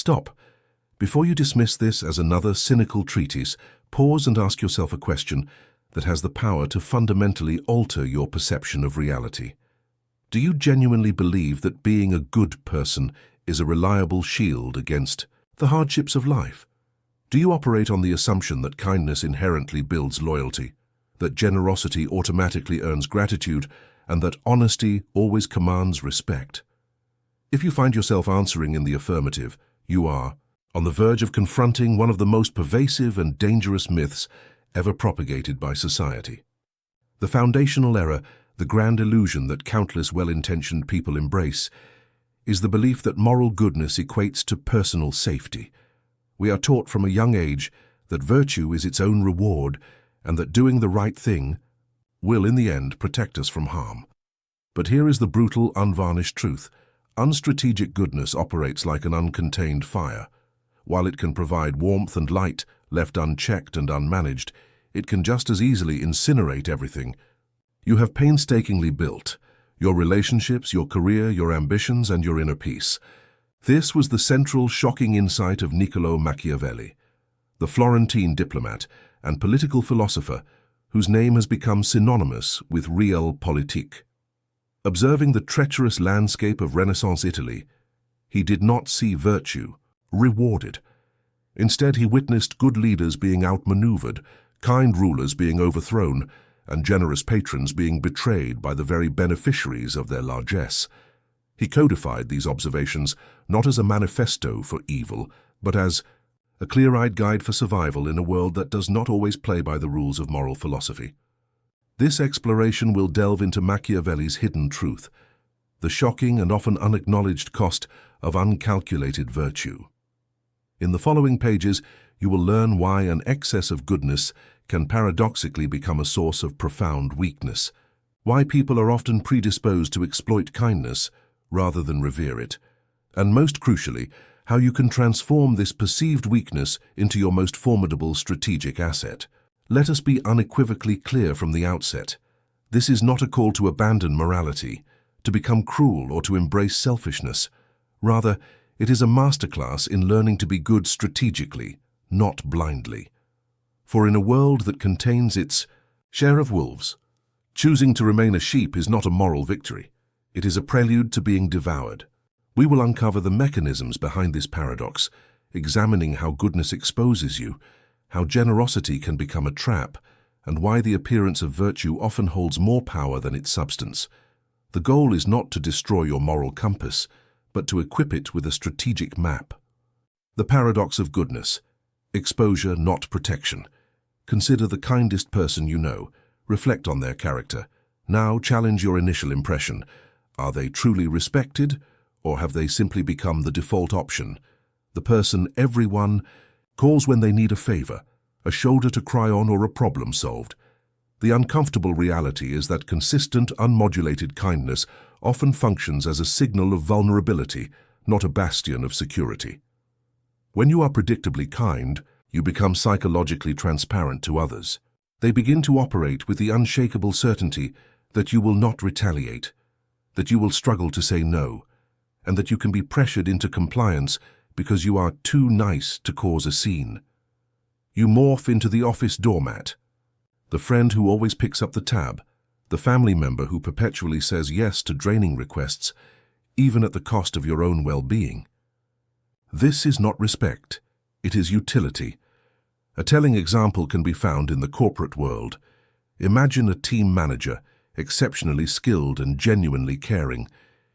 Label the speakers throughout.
Speaker 1: Stop. Before you dismiss this as another cynical treatise, pause and ask yourself a question that has the power to fundamentally alter your perception of reality. Do you genuinely believe that being a good person is a reliable shield against the hardships of life? Do you operate on the assumption that kindness inherently builds loyalty, that generosity automatically earns gratitude, and that honesty always commands respect? If you find yourself answering in the affirmative, you are on the verge of confronting one of the most pervasive and dangerous myths ever propagated by society. The foundational error, the grand illusion that countless well-intentioned people embrace, is the belief that moral goodness equates to personal safety. We are taught from a young age that virtue is its own reward and that doing the right thing will, in the end, protect us from harm. But here is the brutal, unvarnished truth. Unstrategic goodness operates like an uncontained fire. While it can provide warmth and light, left unchecked and unmanaged, it can just as easily incinerate everything you have painstakingly built: your relationships, your career, your ambitions, and your inner peace. This was the central, shocking insight of Niccolò Machiavelli, the Florentine diplomat and political philosopher whose name has become synonymous with realpolitik. Observing the treacherous landscape of Renaissance Italy, he did not see virtue rewarded. Instead, he witnessed good leaders being outmaneuvered, kind rulers being overthrown, and generous patrons being betrayed by the very beneficiaries of their largesse. He codified these observations not as a manifesto for evil, but as a clear-eyed guide for survival in a world that does not always play by the rules of moral philosophy. This exploration will delve into Machiavelli's hidden truth, the shocking and often unacknowledged cost of uncalculated virtue. In the following pages, you will learn why an excess of goodness can paradoxically become a source of profound weakness, why people are often predisposed to exploit kindness rather than revere it, and most crucially, how you can transform this perceived weakness into your most formidable strategic asset. Let us be unequivocally clear from the outset. This is not a call to abandon morality, to become cruel, or to embrace selfishness. Rather, it is a masterclass in learning to be good strategically, not blindly. For in a world that contains its share of wolves, choosing to remain a sheep is not a moral victory. It is a prelude to being devoured. We will uncover the mechanisms behind this paradox, examining how goodness exposes you, how generosity can become a trap, and why the appearance of virtue often holds more power than its substance. The goal is not to destroy your moral compass, but to equip it with a strategic map. The paradox of goodness: exposure, not protection. Consider the kindest person you know. Reflect on their character. Now challenge your initial impression. Are they truly respected, or have they simply become the default option? The person everyone calls when they need a favor, a shoulder to cry on, or a problem solved. The uncomfortable reality is that consistent, unmodulated kindness often functions as a signal of vulnerability, not a bastion of security. When you are predictably kind, you become psychologically transparent to others. They begin to operate with the unshakable certainty that you will not retaliate, that you will struggle to say no, and that you can be pressured into compliance because you are too nice to cause a scene. You morph into the office doormat, the friend who always picks up the tab, the family member who perpetually says yes to draining requests, even at the cost of your own well-being. This is not respect, it is utility. A telling example can be found in the corporate world. Imagine a team manager, exceptionally skilled and genuinely caring.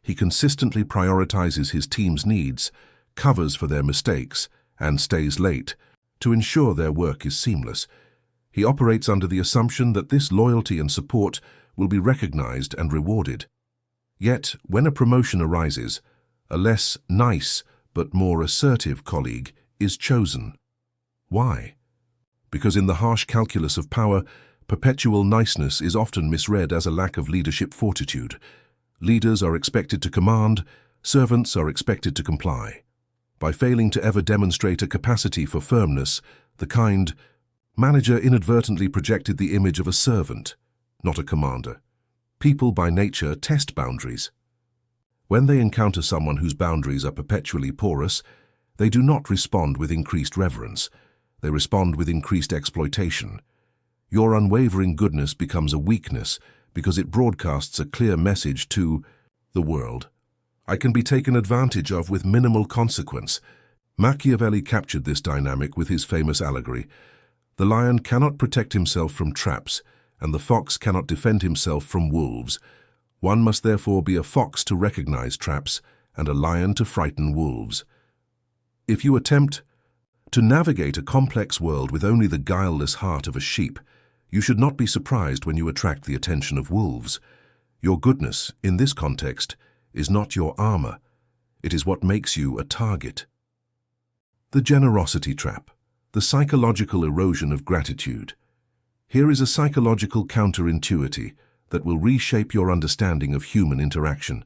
Speaker 1: He consistently prioritizes his team's needs, covers for their mistakes, and stays late to ensure their work is seamless. He operates under the assumption that this loyalty and support will be recognized and rewarded. Yet, when a promotion arises, a less nice but more assertive colleague is chosen. Why? Because in the harsh calculus of power, perpetual niceness is often misread as a lack of leadership fortitude. Leaders are expected to command, servants are expected to comply. By failing to ever demonstrate a capacity for firmness, the kind manager inadvertently projected the image of a servant, not a commander. People by nature test boundaries. When they encounter someone whose boundaries are perpetually porous, They do not respond with increased reverence. They respond with increased exploitation. Your unwavering goodness becomes a weakness because it broadcasts a clear message to the world. I can be taken advantage of with minimal consequence. Machiavelli captured this dynamic with his famous allegory. The lion cannot protect himself from traps, and the fox cannot defend himself from wolves. One must therefore be a fox to recognize traps, and a lion to frighten wolves. If you attempt to navigate a complex world with only the guileless heart of a sheep, you should not be surprised when you attract the attention of wolves. Your goodness, in this context, is not your armor. It is what makes you a target. The generosity trap, the psychological erosion of gratitude. Here is a psychological counterintuity that will reshape your understanding of human interaction.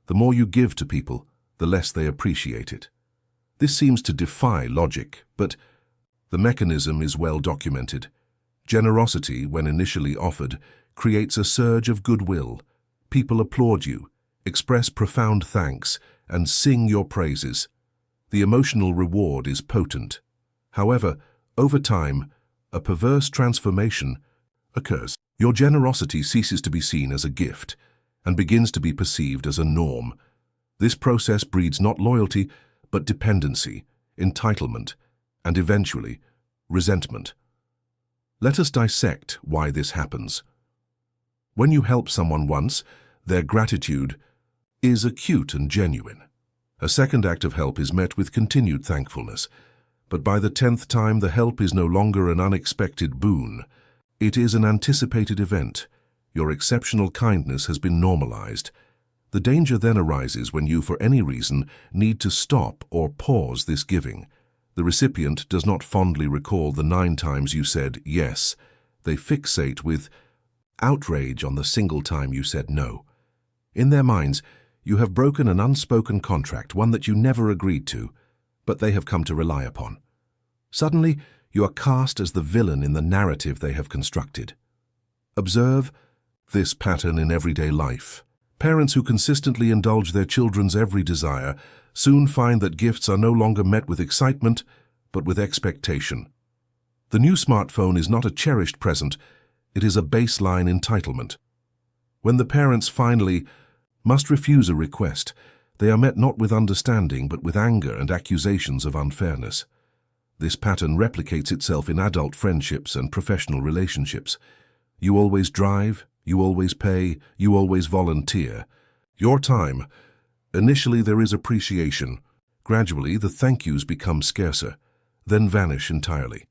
Speaker 1: The more you give to people, the less they appreciate it. This seems to defy logic, but the mechanism is well documented. Generosity, when initially offered, creates a surge of goodwill. People applaud you, express profound thanks, and sing your praises. The emotional reward is potent. However, over time, a perverse transformation occurs. Your generosity ceases to be seen as a gift and begins to be perceived as a norm. This process breeds not loyalty, but dependency, entitlement, and eventually, resentment. Let us dissect why this happens. When you help someone once, their gratitude is acute and genuine. A second act of help is met with continued thankfulness, but by the 10th time the help is no longer an unexpected boon. It is an anticipated event. Your exceptional kindness has been normalized. The danger then arises when you, for any reason, need to stop or pause this giving. The recipient does not fondly recall the 9 times you said yes. They fixate with outrage on the single time you said no. In their minds, you have broken an unspoken contract, one that you never agreed to, but they have come to rely upon. Suddenly, you are cast as the villain in the narrative they have constructed. Observe this pattern in everyday life. Parents who consistently indulge their children's every desire soon find that gifts are no longer met with excitement, but with expectation. The new smartphone is not a cherished present, it is a baseline entitlement. When the parents finally must refuse a request, they are met not with understanding but with anger and accusations of unfairness. This pattern replicates itself in adult friendships and professional relationships. You always drive, you always pay, you always volunteer. Your time. Initially there is appreciation. Gradually the thank yous become scarcer, then vanish entirely.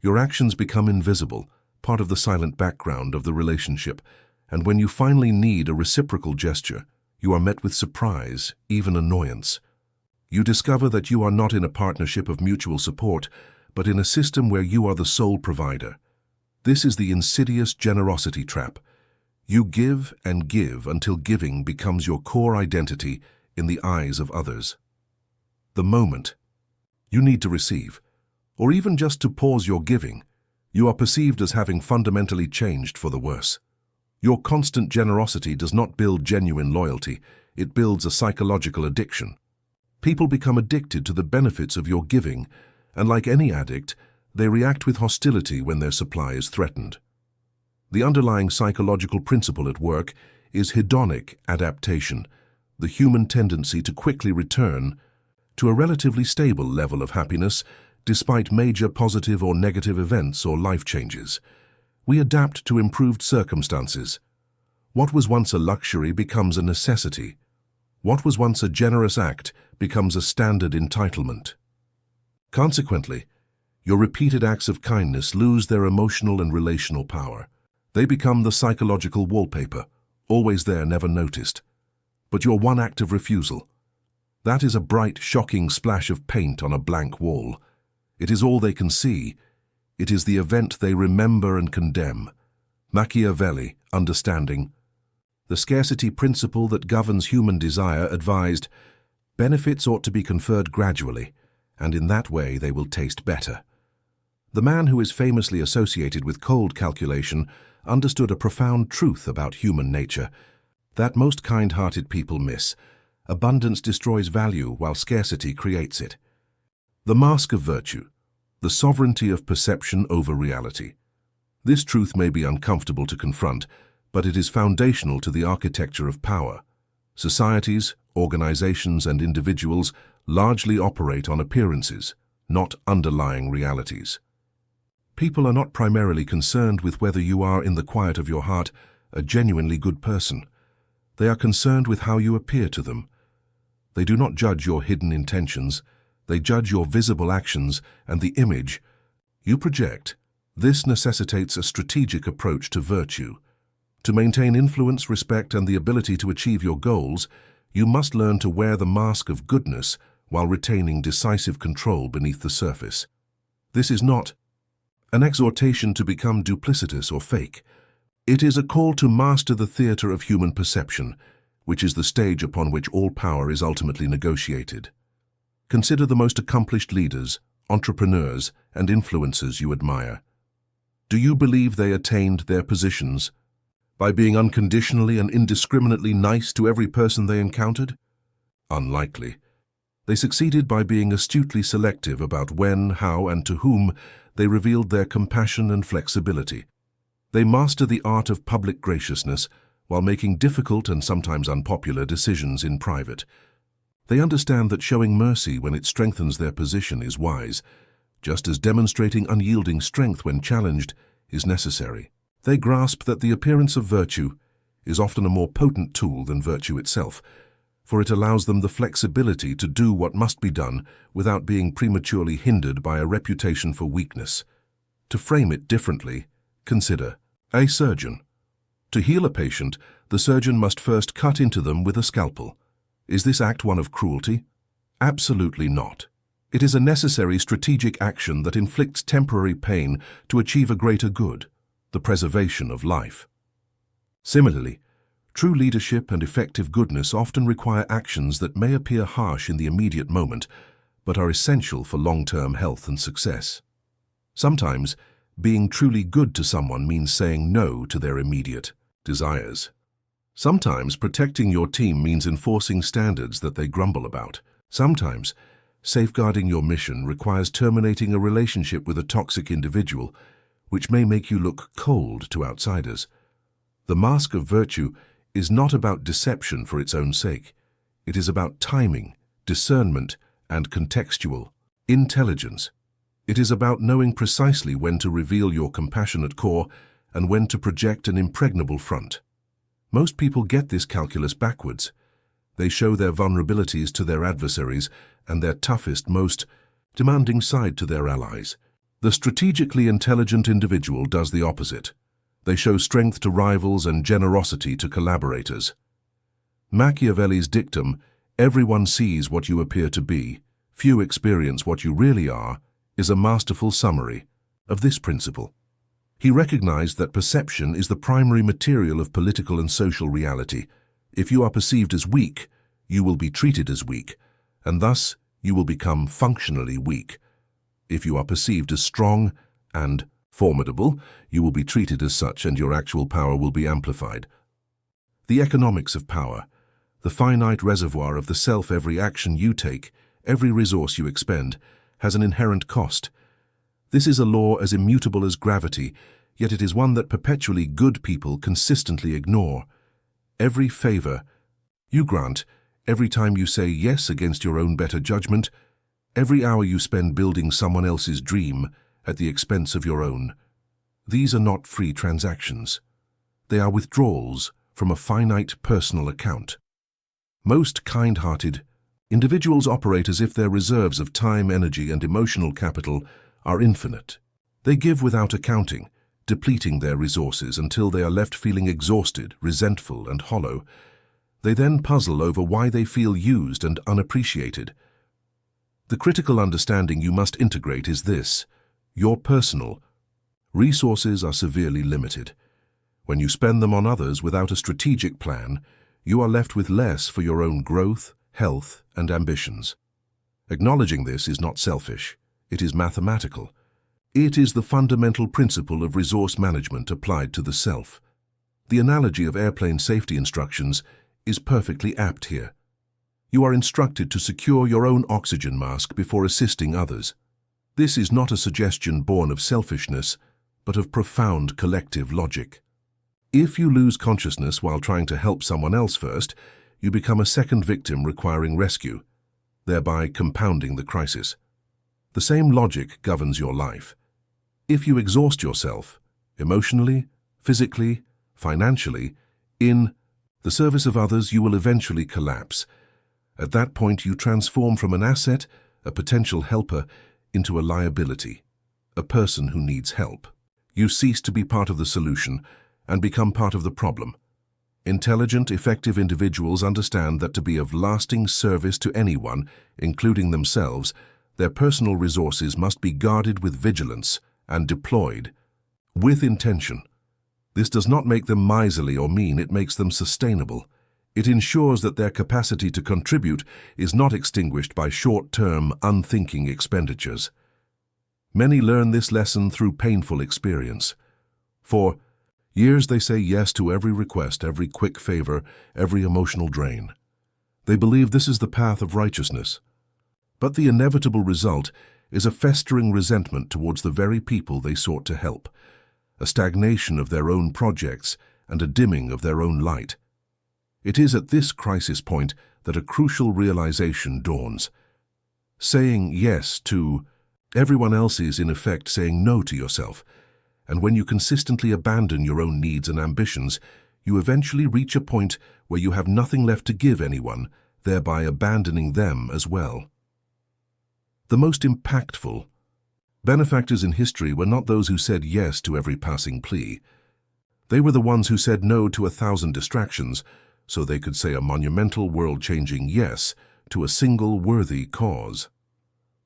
Speaker 1: Your actions become invisible, part of the silent background of the relationship, and when you finally need a reciprocal gesture, you are met with surprise, even annoyance. You discover that you are not in a partnership of mutual support, but in a system where you are the sole provider. This is the insidious generosity trap. You give and give until giving becomes your core identity in the eyes of others. The moment you need to receive, or even just to pause your giving, you are perceived as having fundamentally changed for the worse. Your constant generosity does not build genuine loyalty, it builds a psychological addiction. People become addicted to the benefits of your giving, and like any addict, they react with hostility when their supply is threatened. The underlying psychological principle at work is hedonic adaptation, the human tendency to quickly return to a relatively stable level of happiness despite major positive or negative events or life changes. We adapt to improved circumstances. What was once a luxury becomes a necessity. What was once a generous act becomes a standard entitlement. Consequently, your repeated acts of kindness lose their emotional and relational power. They become the psychological wallpaper, always there, never noticed. But your one act of refusal, that is a bright, shocking splash of paint on a blank wall. It is all they can see. It is the event they remember and condemn. Machiavelli, understanding the scarcity principle that governs human desire, advised, benefits ought to be conferred gradually, and in that way they will taste better. The man who is famously associated with cold calculation understood a profound truth about human nature that most kind-hearted people miss. Abundance destroys value while scarcity creates it. The mask of virtue, the sovereignty of perception over reality. This truth may be uncomfortable to confront, but it is foundational to the architecture of power. Societies, organizations, and individuals largely operate on appearances, not underlying realities. People are not primarily concerned with whether you are, in the quiet of your heart, a genuinely good person. They are concerned with how you appear to them. They do not judge your hidden intentions. They judge your visible actions and the image you project. This necessitates a strategic approach to virtue. To maintain influence, respect, and the ability to achieve your goals, you must learn to wear the mask of goodness while retaining decisive control beneath the surface. This is not an exhortation to become duplicitous or fake. It is a call to master the theater of human perception, which is the stage upon which all power is ultimately negotiated. Consider the most accomplished leaders, entrepreneurs, and influencers you admire. Do you believe they attained their positions by being unconditionally and indiscriminately nice to every person they encountered? Unlikely. They succeeded by being astutely selective about when, how, and to whom they revealed their compassion and flexibility. They master the art of public graciousness while making difficult and sometimes unpopular decisions in private. They understand that showing mercy when it strengthens their position is wise, just as demonstrating unyielding strength when challenged is necessary. They grasp that the appearance of virtue is often a more potent tool than virtue itself, for it allows them the flexibility to do what must be done without being prematurely hindered by a reputation for weakness. To frame it differently, consider a surgeon. To heal a patient, the surgeon must first cut into them with a scalpel. Is this act one of cruelty? Absolutely not. It is a necessary strategic action that inflicts temporary pain to achieve a greater good, the preservation of life. Similarly, true leadership and effective goodness often require actions that may appear harsh in the immediate moment, but are essential for long-term health and success. Sometimes, being truly good to someone means saying no to their immediate desires. Sometimes protecting your team means enforcing standards that they grumble about. Sometimes, safeguarding your mission requires terminating a relationship with a toxic individual, which may make you look cold to outsiders. The mask of virtue is not about deception for its own sake. It is about timing, discernment, and contextual intelligence. It is about knowing precisely when to reveal your compassionate core and when to project an impregnable front. Most people get this calculus backwards. They show their vulnerabilities to their adversaries and their toughest, most demanding side to their allies. The strategically intelligent individual does the opposite. They show strength to rivals and generosity to collaborators. Machiavelli's dictum, "Everyone sees what you appear to be, few experience what you really are," is a masterful summary of this principle. He recognized that perception is the primary material of political and social reality. If you are perceived as weak, you will be treated as weak, and thus you will become functionally weak. If you are perceived as strong and formidable, you will be treated as such and your actual power will be amplified. The economics of power, the finite reservoir of the self. Every action you take, every resource you expend, has an inherent cost. This is a law as immutable as gravity, yet it is one that perpetually good people consistently ignore. Every favor you grant, every time you say yes against your own better judgment, every hour you spend building someone else's dream at the expense of your own. These are not free transactions. They are withdrawals from a finite personal account. Most kind-hearted individuals operate as if their reserves of time, energy, and emotional capital are infinite. They give without accounting, depleting their resources until they are left feeling exhausted, resentful, and hollow. They then puzzle over why they feel used and unappreciated. The critical understanding you must integrate is this: your personal resources are severely limited. When you spend them on others without a strategic plan, you are left with less for your own growth, health, and ambitions. Acknowledging this is not selfish. It is mathematical. It is the fundamental principle of resource management applied to the self. The analogy of airplane safety instructions is perfectly apt here. You are instructed to secure your own oxygen mask before assisting others. This is not a suggestion born of selfishness, but of profound collective logic. If you lose consciousness while trying to help someone else first, you become a second victim requiring rescue, thereby compounding the crisis. The same logic governs your life. If you exhaust yourself, emotionally, physically, financially, in the service of others, you will eventually collapse. At that point, you transform from an asset, a potential helper, into a liability, a person who needs help. You cease to be part of the solution and become part of the problem. Intelligent, effective individuals understand that to be of lasting service to anyone, including themselves, their personal resources must be guarded with vigilance and deployed with intention. This does not make them miserly or mean, it makes them sustainable. It ensures that their capacity to contribute is not extinguished by short-term, unthinking expenditures. Many learn this lesson through painful experience. For years they say yes to every request, every quick favor, every emotional drain. They believe this is the path of righteousness. But the inevitable result is a festering resentment towards the very people they sought to help, a stagnation of their own projects and a dimming of their own light. It is at this crisis point that a crucial realization dawns. Saying yes to everyone else is, in effect, saying no to yourself. And when you consistently abandon your own needs and ambitions, you eventually reach a point where you have nothing left to give anyone, thereby abandoning them as well. The most impactful benefactors in history were not those who said yes to every passing plea. They were the ones who said no to 1,000 distractions, so they could say a monumental, world-changing yes to a single worthy cause.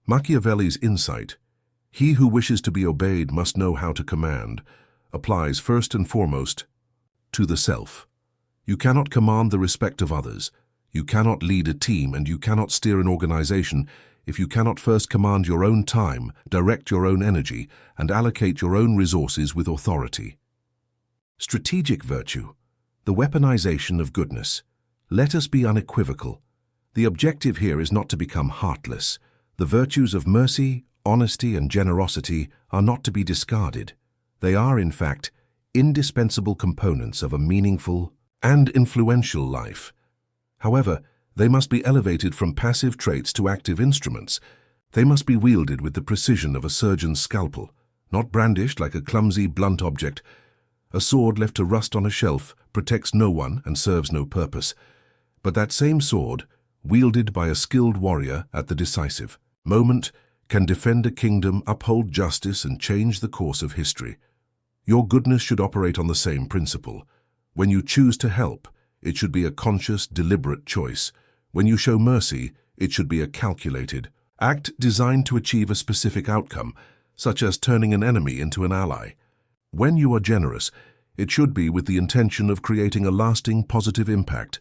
Speaker 1: Machiavelli's insight, "He who wishes to be obeyed must know how to command," applies first and foremost to the self. You cannot command the respect of others, you cannot lead a team, and you cannot steer an organization if you cannot first command your own time, direct your own energy, and allocate your own resources with authority. Strategic virtue, the weaponization of goodness. Let us be unequivocal. The objective here is not to become heartless. The virtues of mercy, honesty, and generosity are not to be discarded. They are, in fact, indispensable components of a meaningful and influential life. However, they must be elevated from passive traits to active instruments. They must be wielded with the precision of a surgeon's scalpel, not brandished like a clumsy, blunt object. A sword left to rust on a shelf protects no one and serves no purpose. But that same sword, wielded by a skilled warrior at the decisive moment, can defend a kingdom, uphold justice, and change the course of history. Your goodness should operate on the same principle. When you choose to help, it should be a conscious, deliberate choice. When you show mercy, it should be a calculated act designed to achieve a specific outcome, such as turning an enemy into an ally. When you are generous, it should be with the intention of creating a lasting positive impact,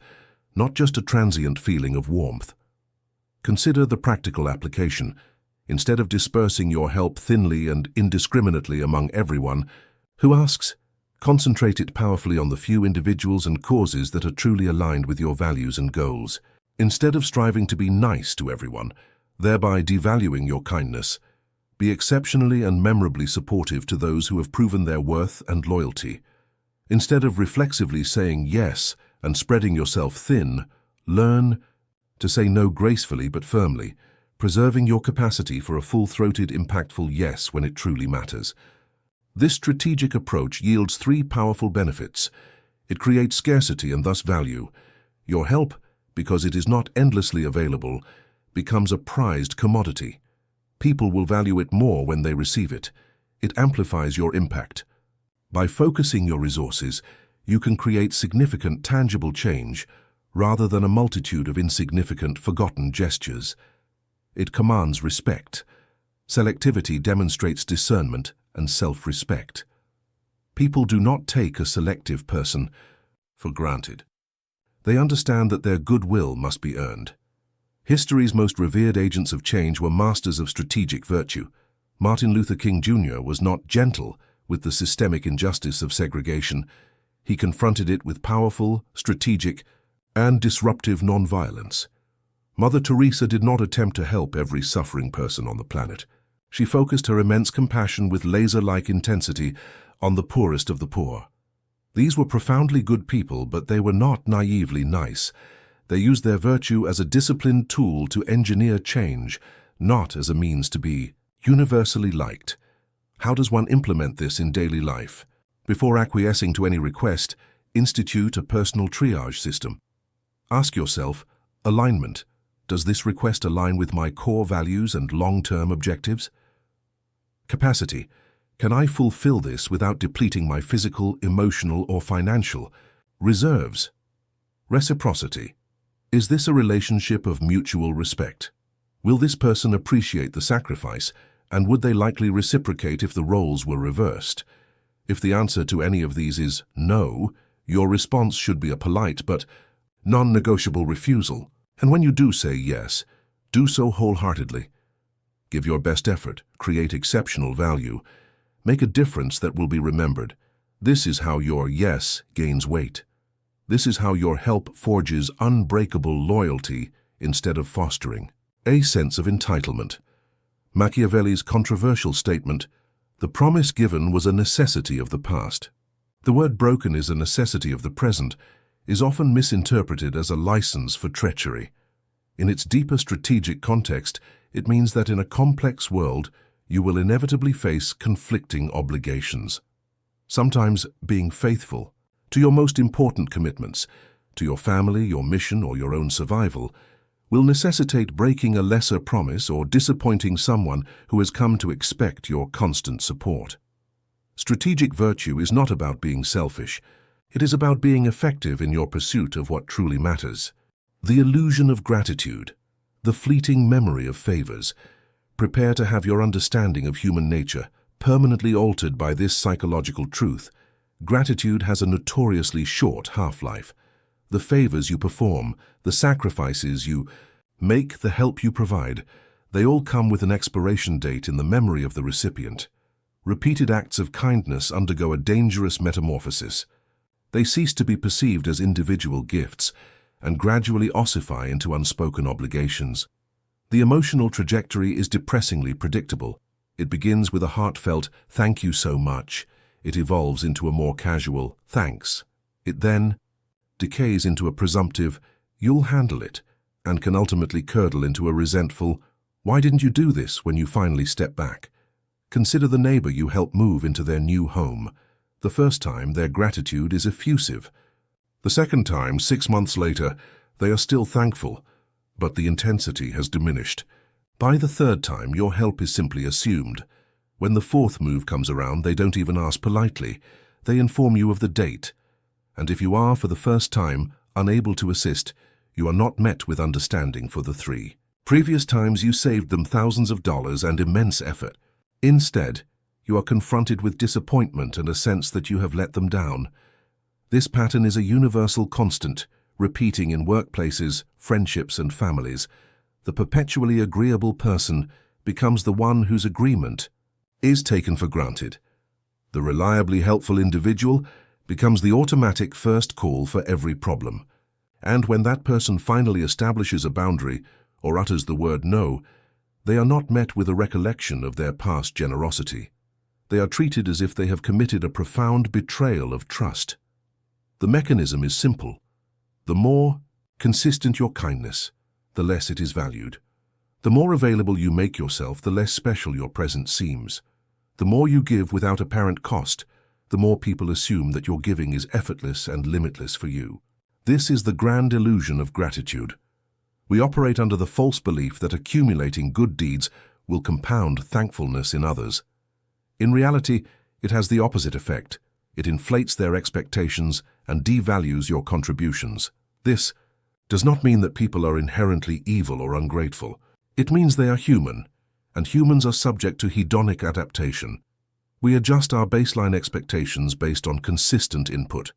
Speaker 1: not just a transient feeling of warmth. Consider the practical application. Instead of dispersing your help thinly and indiscriminately among everyone who asks, concentrate it powerfully on the few individuals and causes that are truly aligned with your values and goals. Instead of striving to be nice to everyone, thereby devaluing your kindness, be exceptionally and memorably supportive to those who have proven their worth and loyalty. Instead of reflexively saying yes and spreading yourself thin, learn to say no gracefully but firmly, preserving your capacity for a full-throated, impactful yes when it truly matters. This strategic approach yields three powerful benefits. It creates scarcity and thus value. Your help, because it is not endlessly available, becomes a prized commodity. People will value it more when they receive it. It amplifies your impact. By focusing your resources, you can create significant, tangible change rather than a multitude of insignificant, forgotten gestures. It commands respect. Selectivity demonstrates discernment and self-respect. People do not take a selective person for granted. They understand that their goodwill must be earned. History's most revered agents of change were masters of strategic virtue. Martin Luther King Jr. was not gentle with the systemic injustice of segregation. He confronted it with powerful, strategic, and disruptive nonviolence. Mother Teresa did not attempt to help every suffering person on the planet. She focused her immense compassion with laser-like intensity on the poorest of the poor. These were profoundly good people, but they were not naively nice. They used their virtue as a disciplined tool to engineer change, not as a means to be universally liked. How does one implement this in daily life? Before acquiescing to any request, institute a personal triage system. Ask yourself, alignment. Does this request align with my core values and long-term objectives? Capacity. Can I fulfill this without depleting my physical, emotional, or financial reserves? Reciprocity. Is this a relationship of mutual respect? Will this person appreciate the sacrifice, and would they likely reciprocate if the roles were reversed? If the answer to any of these is no, your response should be a polite but non-negotiable refusal. And when you do say yes, do so wholeheartedly. Give your best effort, create exceptional value, make a difference that will be remembered. This is how your yes gains weight. This is how your help forges unbreakable loyalty instead of fostering a sense of entitlement. Machiavelli's controversial statement, "The promise given was a necessity of the past." The word broken is a necessity of the present, is often misinterpreted as a license for treachery. In its deeper strategic context, it means that in a complex world, you will inevitably face conflicting obligations. Sometimes being faithful to your most important commitments, to your family, your mission, or your own survival, will necessitate breaking a lesser promise or disappointing someone who has come to expect your constant support. Strategic virtue is not about being selfish. It is about being effective in your pursuit of what truly matters. The illusion of gratitude, the fleeting memory of favors. Prepare to have your understanding of human nature permanently altered by this psychological truth. Gratitude has a notoriously short half-life. The favors you perform, the sacrifices you make, the help you provide, they all come with an expiration date in the memory of the recipient. Repeated acts of kindness undergo a dangerous metamorphosis. They cease to be perceived as individual gifts and gradually ossify into unspoken obligations. The emotional trajectory is depressingly predictable. It begins with a heartfelt "thank you so much." It evolves into a more casual "thanks." It then decays into a presumptive "you'll handle it," and can ultimately curdle into a resentful "why didn't you do this?" when you finally step back. Consider the neighbor you help move into their new home. The first time, their gratitude is effusive. The second time, 6 months later, they are still thankful, but the intensity has diminished. By the third time, your help is simply assumed. When the fourth move comes around, they don't even ask politely. They inform you of the date. And if you are, for the first time, unable to assist, you are not met with understanding for the 3 previous times you saved them thousands of dollars and immense effort. Instead, you are confronted with disappointment and a sense that you have let them down. This pattern is a universal constant, repeating in workplaces, friendships, and families. The perpetually agreeable person becomes the one whose agreement is taken for granted. The reliably helpful individual becomes the automatic first call for every problem. And when that person finally establishes a boundary or utters the word no, they are not met with a recollection of their past generosity. They are treated as if they have committed a profound betrayal of trust. The mechanism is simple. The more consistent your kindness, the less it is valued. The more available you make yourself, the less special your presence seems. The more you give without apparent cost, the more people assume that your giving is effortless and limitless for you. This is the grand illusion of gratitude. We operate under the false belief that accumulating good deeds will compound thankfulness in others. In reality, it has the opposite effect. It inflates their expectations and devalues your contributions. This does not mean that people are inherently evil or ungrateful. It means they are human, and humans are subject to hedonic adaptation. We adjust our baseline expectations based on consistent input.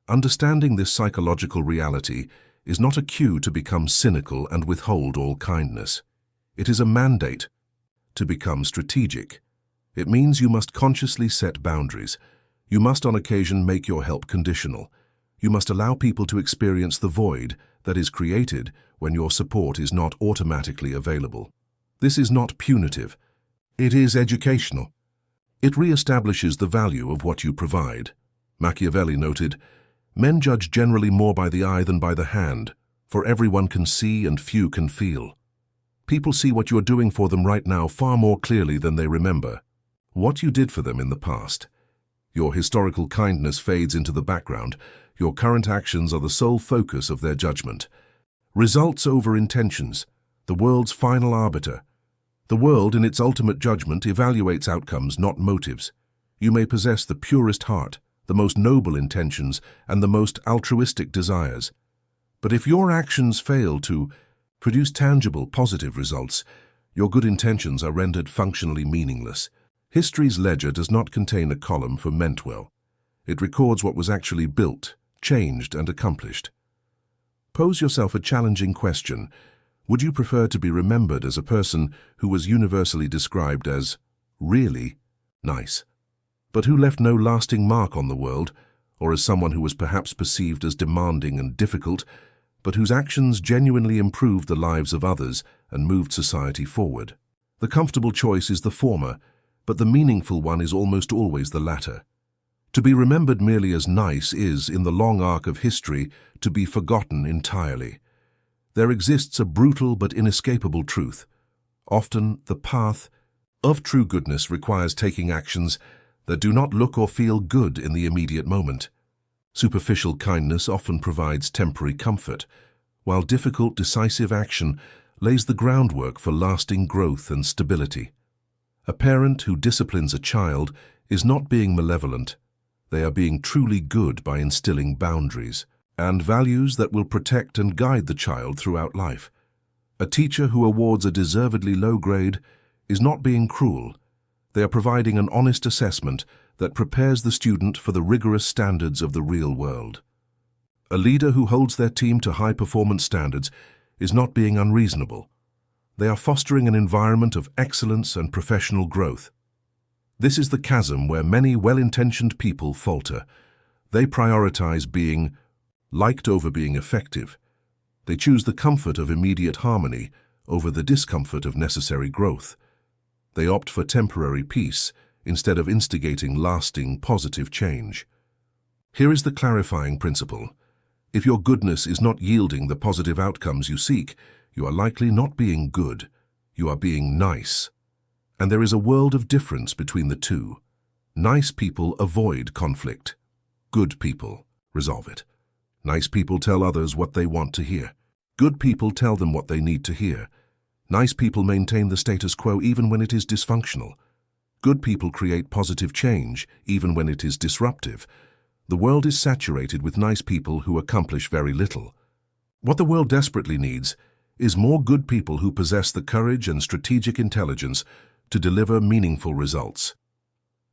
Speaker 1: Understanding this psychological reality is not a cue to become cynical and withhold all kindness. It is a mandate to become strategic. It means you must consciously set boundaries. You must on occasion make your help conditional. You must allow people to experience the void that is created when your support is not automatically available. This is not punitive. It is educational. It re-establishes the value of what you provide. Machiavelli noted, "Men judge generally more by the eye than by the hand, for everyone can see and few can feel." People see what you are doing for them right now far more clearly than they remember what you did for them in the past. Your historical kindness fades into the background. Your current actions are the sole focus of their judgment. Results over intentions, the world's final arbiter. The world, in its ultimate judgment, evaluates outcomes, not motives. You may possess the purest heart, the most noble intentions, and the most altruistic desires. But if your actions fail to produce tangible, positive results, your good intentions are rendered functionally meaningless. History's ledger does not contain a column for meant well. It records what was actually built, changed, and accomplished. Pose yourself a challenging question. Would you prefer to be remembered as a person who was universally described as really nice, but who left no lasting mark on the world, or as someone who was perhaps perceived as demanding and difficult, but whose actions genuinely improved the lives of others and moved society forward? The comfortable choice is the former, but the meaningful one is almost always the latter. To be remembered merely as nice is, in the long arc of history, to be forgotten entirely. There exists a brutal but inescapable truth. Often, the path of true goodness requires taking actions that do not look or feel good in the immediate moment. Superficial kindness often provides temporary comfort, while difficult, decisive action lays the groundwork for lasting growth and stability. A parent who disciplines a child is not being malevolent. They are being truly good by instilling boundaries and values that will protect and guide the child throughout life. A teacher who awards a deservedly low grade is not being cruel. They are providing an honest assessment that prepares the student for the rigorous standards of the real world. A leader who holds their team to high-performance standards is not being unreasonable. They are fostering an environment of excellence and professional growth. This is the chasm where many well-intentioned people falter. They prioritize being liked over being effective. They choose the comfort of immediate harmony over the discomfort of necessary growth. They opt for temporary peace instead of instigating lasting, positive change. Here is the clarifying principle. If your goodness is not yielding the positive outcomes you seek, you are likely not being good. You are being nice. And there is a world of difference between the two. Nice people avoid conflict. Good people resolve it. Nice people tell others what they want to hear. Good people tell them what they need to hear. Nice people maintain the status quo even when it is dysfunctional. Good people create positive change even when it is disruptive. The world is saturated with nice people who accomplish very little. What the world desperately needs is more good people who possess the courage and strategic intelligence to deliver meaningful results.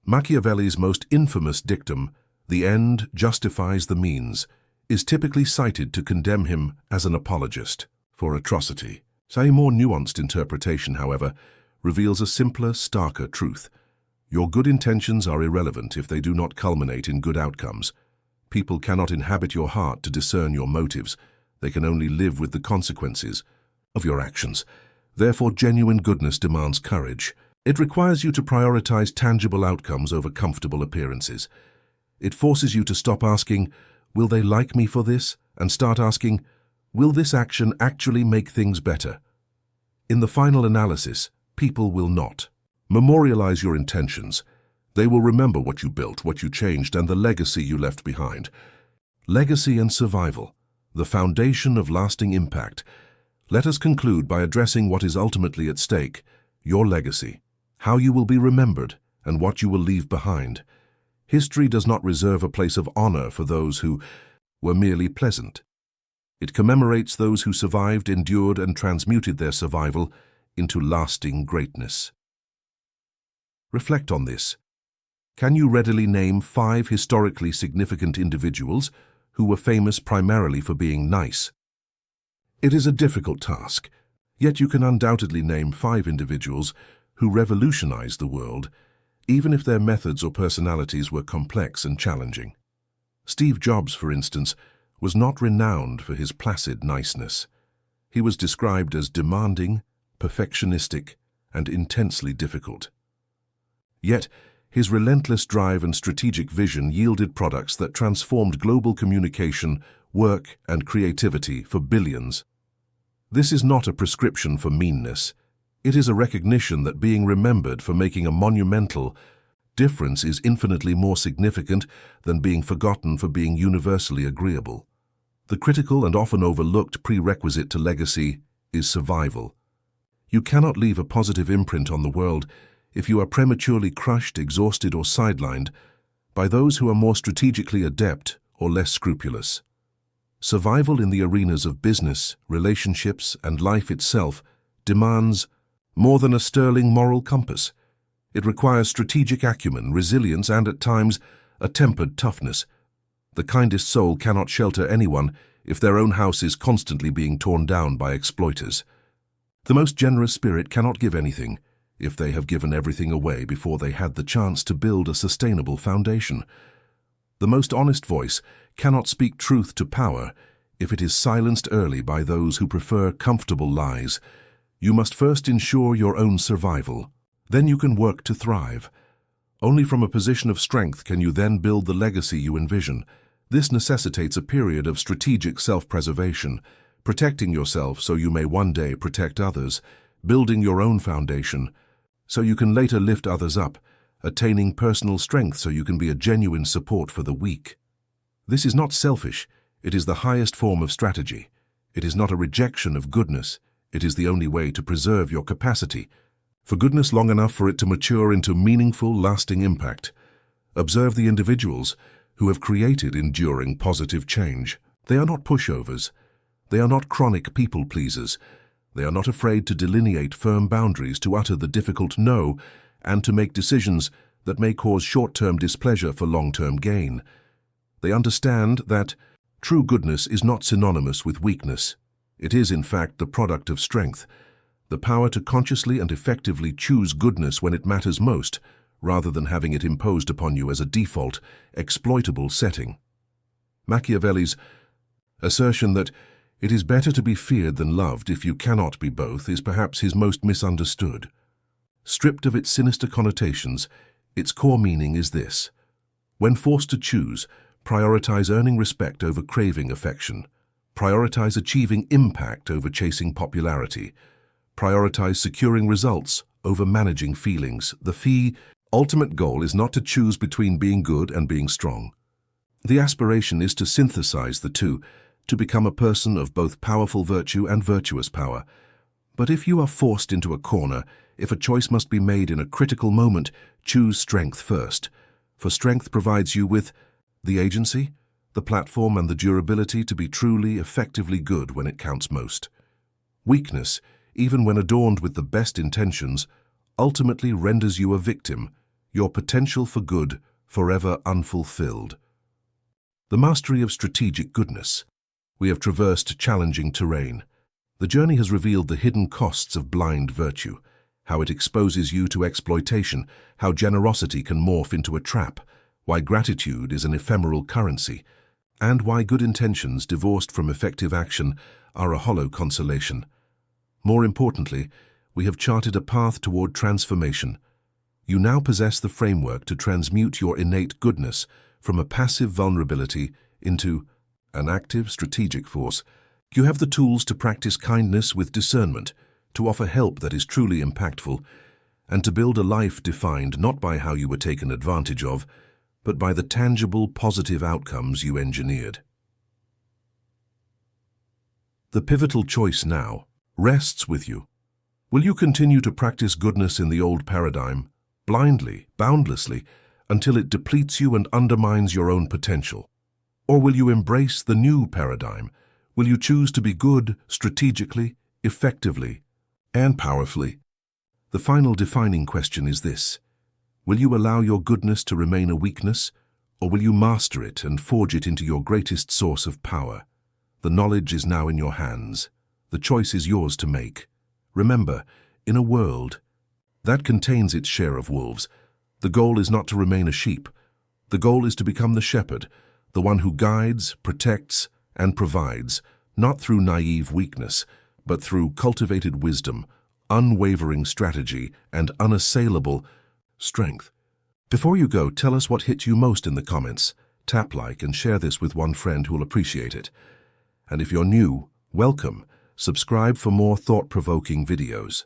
Speaker 1: Machiavelli's most infamous dictum, "The end justifies the means," is typically cited to condemn him as an apologist for atrocity. A more nuanced interpretation, however, reveals a simpler, starker truth. Your good intentions are irrelevant if they do not culminate in good outcomes. People cannot inhabit your heart to discern your motives. They can only live with the consequences of your actions. Therefore, genuine goodness demands courage. It requires you to prioritize tangible outcomes over comfortable appearances. It forces you to stop asking, "Will they like me for this?" and start asking, "Will this action actually make things better?" In the final analysis, people will not. Memorialize your intentions. They will remember what you built, what you changed, and the legacy you left behind. Legacy and survival, the foundation of lasting impact. Let us conclude by addressing what is ultimately at stake, your legacy, how you will be remembered, and what you will leave behind. History does not reserve a place of honor for those who were merely pleasant. It commemorates those who survived, endured, and transmuted their survival into lasting greatness. Reflect on this. Can you readily name 5 historically significant individuals who were famous primarily for being nice? It is a difficult task, yet you can undoubtedly name 5 individuals who revolutionized the world, even if their methods or personalities were complex and challenging. Steve Jobs, for instance, was not renowned for his placid niceness. He was described as demanding, perfectionistic, and intensely difficult. Yet, his relentless drive and strategic vision yielded products that transformed global communication, work, and creativity for billions. This is not a prescription for meanness. It is a recognition that being remembered for making a monumental difference is infinitely more significant than being forgotten for being universally agreeable. The critical and often overlooked prerequisite to legacy is survival. You cannot leave a positive imprint on the world if you are prematurely crushed, exhausted, or sidelined by those who are more strategically adept or less scrupulous. Survival in the arenas of business, relationships, and life itself demands more than a sterling moral compass. It requires strategic acumen, resilience, and, at times, a tempered toughness. The kindest soul cannot shelter anyone if their own house is constantly being torn down by exploiters. The most generous spirit cannot give anything if they have given everything away before they had the chance to build a sustainable foundation. The most honest voice cannot speak truth to power if it is silenced early by those who prefer comfortable lies. You must first ensure your own survival. Then you can work to thrive. Only from a position of strength can you then build the legacy you envision. This necessitates a period of strategic self-preservation, protecting yourself so you may one day protect others, building your own foundation so you can later lift others up, attaining personal strength so you can be a genuine support for the weak. This is not selfish. It is the highest form of strategy. It is not a rejection of goodness. It is the only way to preserve your capacity for goodness long enough for it to mature into meaningful, lasting impact. Observe the individuals who have created enduring positive change. They are not pushovers. They are not chronic people-pleasers. They are not afraid to delineate firm boundaries, to utter the difficult no, and to make decisions that may cause short-term displeasure for long-term gain. They understand that true goodness is not synonymous with weakness. It is, in fact, the product of strength, the power to consciously and effectively choose goodness when it matters most, rather than having it imposed upon you as a default, exploitable setting. Machiavelli's assertion that it is better to be feared than loved if you cannot be both is perhaps his most misunderstood. Stripped of its sinister connotations, its core meaning is this: when forced to choose, prioritize earning respect over craving affection. Prioritize achieving impact over chasing popularity. Prioritize securing results over managing feelings. The ultimate goal is not to choose between being good and being strong. The aspiration is to synthesize the two, to become a person of both powerful virtue and virtuous power. But if you are forced into a corner, if a choice must be made in a critical moment, choose strength first. For strength provides you with the agency, the platform, and the durability to be truly, effectively good when it counts most. Weakness, even when adorned with the best intentions, ultimately renders you a victim, your potential for good forever unfulfilled. The mastery of strategic goodness. We have traversed challenging terrain. The journey has revealed the hidden costs of blind virtue, how it exposes you to exploitation, how generosity can morph into a trap, why gratitude is an ephemeral currency, and why good intentions divorced from effective action are a hollow consolation. More importantly, we have charted a path toward transformation. You now possess the framework to transmute your innate goodness from a passive vulnerability into an active, strategic force. You have the tools to practice kindness with discernment, to offer help that is truly impactful, and to build a life defined not by how you were taken advantage of, but by the tangible, positive outcomes you engineered. The pivotal choice now rests with you. Will you continue to practice goodness in the old paradigm, blindly, boundlessly, until it depletes you and undermines your own potential? Or will you embrace the new paradigm? Will you choose to be good strategically, effectively, and powerfully? The final defining question is this: will you allow your goodness to remain a weakness, or will you master it and forge it into your greatest source of power? The knowledge is now in your hands. The choice is yours to make. Remember, in a world that contains its share of wolves, the goal is not to remain a sheep. The goal is to become the shepherd, the one who guides, protects, and provides, not through naive weakness, but through cultivated wisdom, unwavering strategy, and unassailable strength. Before you go, tell us what hit you most in the comments. Tap like and share this with one friend who'll appreciate it. And if you're new, welcome. Subscribe for more thought-provoking videos.